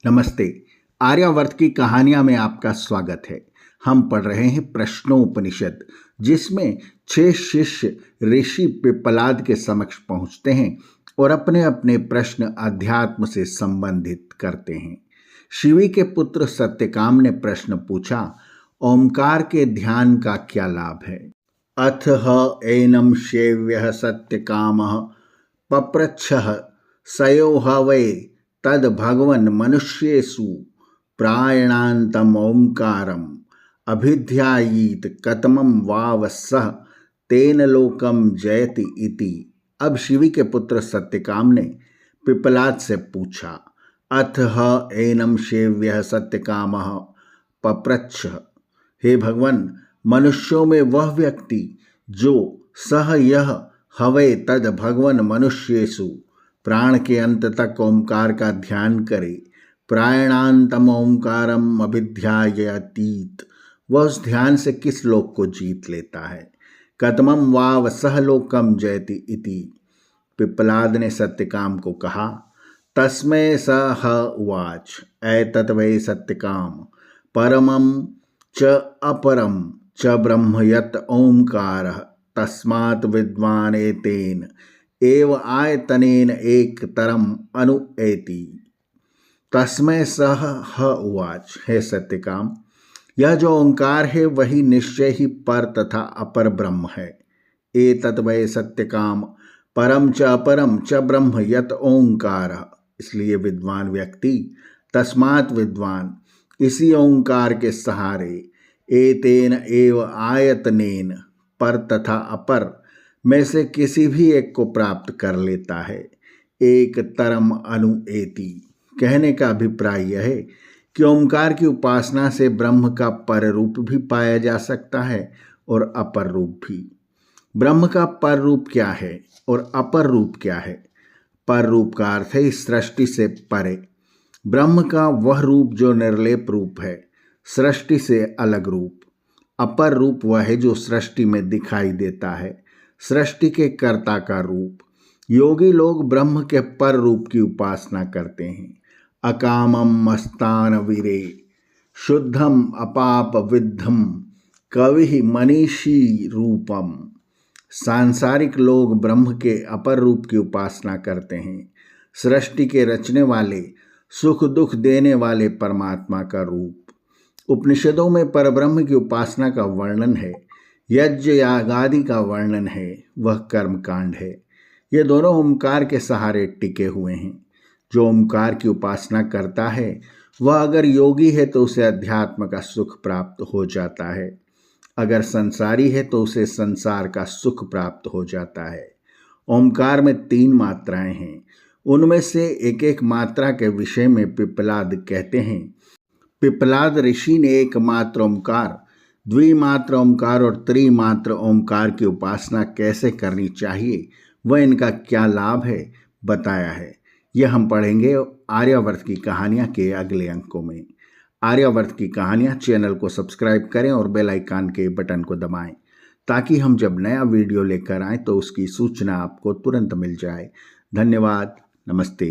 नमस्ते। आर्यावर्त की कहानियां में आपका स्वागत है। हम पढ़ रहे हैं प्रश्नोपनिषद, जिसमें 6 शिष्य ऋषि पिप्पलाद के समक्ष पहुंचते हैं और अपने अपने प्रश्न अध्यात्म से संबंधित करते हैं। शिवी के पुत्र सत्यकाम ने प्रश्न पूछा, ओमकार के ध्यान का क्या लाभ है? अथ ह एनम शेव्यः सत्यकामः पप्रच्छः सयो ह वै तद भगवन् मनुष्येषु प्रायणान्तम ओंकारम अभिध्यायीत कतमं वाव सः तेन लोकम जयति इति। अब शिवी के पुत्र सत्यकाम ने पिप्पलाद से पूछा, अथ ह एनम शेव्यः सत्यकामः पप्रच्छ, हे भगवान, मनुष्यों में वह व्यक्ति जो सह यह हवे तद भगवन मनुष्येषु प्राण के अंत तक ओंकार का ध्यान करे, प्रायणांतम ओंकारम अभिध्यायतीत, वह उस ध्यान से किस लोक को जीत लेता है। कतमम वाव सह लोकम जयति इति। पिप्पलाद ने सत्यकाम को कहा, तस्मै सह उवाच, एतत् वै सत्यकाम परमं च अपरं च ब्रह्म यत् ओंकारः तस्मात् विद्वान् एतेन एव आयतनेन एकतरम अनुएति। तस्मै सह उवाच, हे सत्यकाम, यह जो ओंकार है वही निश्चय ही पर तथा अपर ब्रह्म है। एतत् वै सत्यकाम परम च अपरम च ब्रह्म यत् ओंकारः, इसलिए विद्वान व्यक्ति, तस्मात् विद्वान, इसी ओंकार के सहारे, एतेन एव आयतनेन, पर तथा अपर में से किसी भी एक को प्राप्त कर लेता है। एक तरम अनुएति, कहने का अभिप्राय यह है कि ओंकार की उपासना से ब्रह्म का पर रूप भी पाया जा सकता है और अपर रूप भी। ब्रह्म का पर रूप क्या है और अपर रूप क्या है? पर रूप का अर्थ है सृष्टि से परे। ब्रह्म का वह रूप जो निर्लेप रूप है, सृष्टि से अलग रूप। अपर रूप वह है जो सृष्टि में दिखाई देता है, सृष्टि के कर्ता का रूप। योगी लोग ब्रह्म के पर रूप की उपासना करते हैं। अकामम मस्तान वीरे शुद्धम अपाप विद्धम कवि मनीषी रूपम। सांसारिक लोग ब्रह्म के अपर रूप की उपासना करते हैं, सृष्टि के रचने वाले, सुख दुख देने वाले परमात्मा का रूप। उपनिषदों में परब्रह्म की उपासना का वर्णन है, यज्ञ यागादि का वर्णन है, वह कर्म कांड है। ये दोनों ओंकार के सहारे टिके हुए हैं। जो ओंकार की उपासना करता है वह अगर योगी है तो उसे अध्यात्म का सुख प्राप्त हो जाता है, अगर संसारी है तो उसे संसार का सुख प्राप्त हो जाता है। ओंकार में 3 मात्राएं हैं। उनमें से एक एक मात्रा के विषय में पिप्पलाद कहते हैं। पिप्पलाद ऋषि ने एक मात्र ओंकार, द्विमात्र ओंकार और त्रिमात्र ओंकार की उपासना कैसे करनी चाहिए, वह इनका क्या लाभ है, बताया है। यह हम पढ़ेंगे आर्यावर्त की कहानियां के अगले अंकों में। आर्यावर्त की कहानियां चैनल को सब्सक्राइब करें और बेल आइकन के बटन को दबाएं, ताकि हम जब नया वीडियो लेकर आएं तो उसकी सूचना आपको तुरंत मिल जाए। धन्यवाद। नमस्ते।